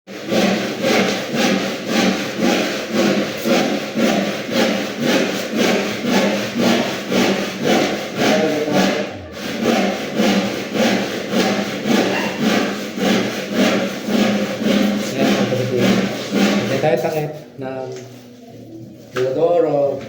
Hindi tayo takip ng inodoro.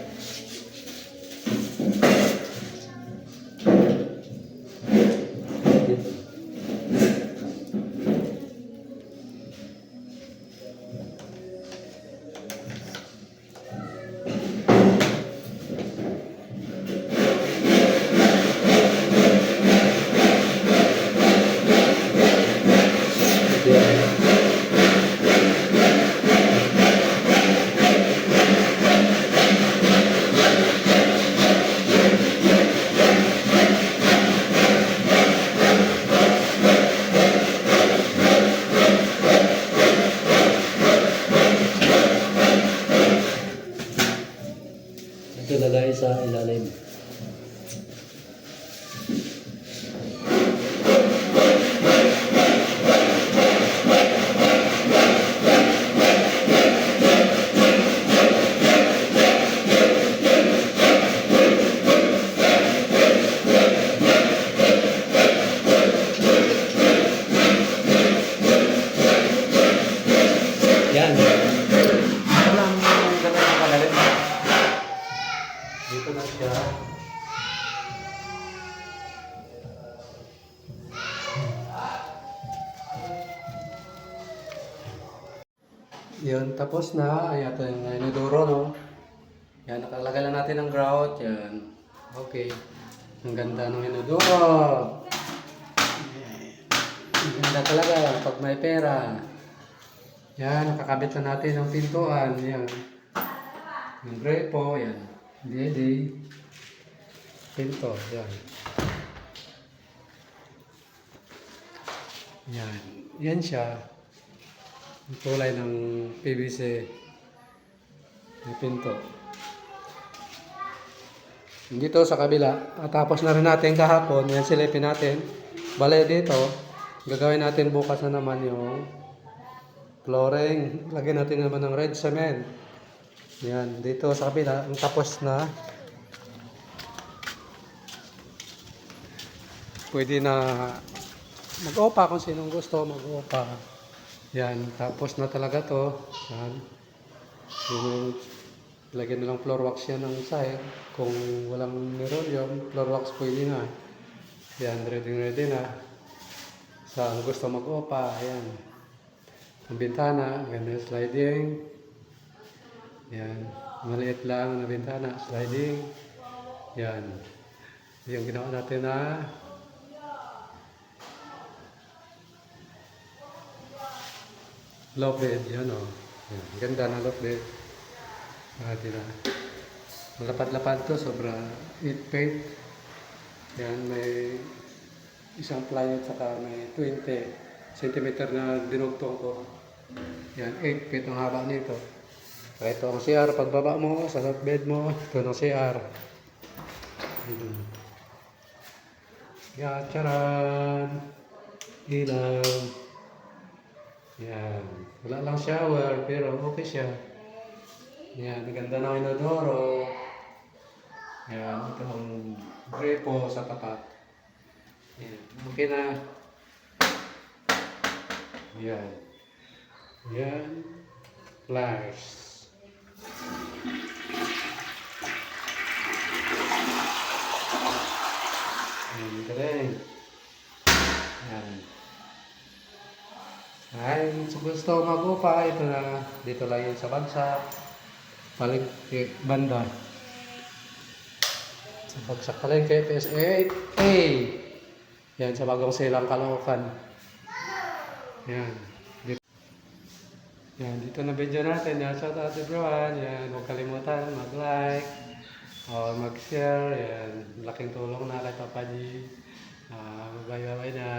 Ito lagay sa ilalim. Yan. Ito lang ganun ang kalalim. Dito na siya. Yun, tapos na. Ay, ito yung inodoro, no? Yan, nakalagay lang natin ng grout. Yan. Okay. Ang ganda ng inodoro. Ang ganda talaga pag may pera. Yan, nakakabit na natin ang pintuan. Yan. Yung grepo, yan. Dede. Pinto, yan. Yan. Yan siya. Ang kulay ng PVC na pinto. Dito sa kabila, tapos na rin natin kahapon. Yan silipin natin. Bale dito, gagawin natin bukas na naman yung flooring. Lagyan natin naman ng red cement. Yan, dito sa kabila, ang tapos na. Pwede na mag-opa kung sinong gusto mag-opa. Yan, tapos na talaga to. Yan. Yung, lagyan na lang floor wax yan ng side. Kung walang nirolium, floor wax pwede na. Yan, ready na. Sa gusto mag-opa, yan. Ang bintana, ganyan sliding. Yan, maliit lang na bintana, sliding. Yan. Yung ginawa natin na loft bed, yan o. Yan, ganda na loft bed. Diba? Malapad-lapad to, sobra 8 feet. Yan, may isang plywood saka may 20 cm na dinugtong ko. Yan, 8 feet ang haba nito. Saka ito ang CR, pagbaba mo sa loft bed mo, ito ang CR. Yan, charan! Ilaw. Yan. Wala lang shower, pero okay siya. Yan, ganda ng inodoro. Yan, ito ang grepo sa tapat. Yan, okay na. Yan. Yan. Flash. Yan, galing. Yan. Ay, gusto mag-upa, ito na, dito lang yun sa bagsak. Balik banda. Sa bagsak palengke, PS8. Hey! Yan, sa bagong silang Caloocan. Yan. Yan, dito na video natin. Yan, shout out everyone. Yan, huwag kalimutan mag-like o mag-share. Yan, laking tulong na kay Papa G. Bye-bye na.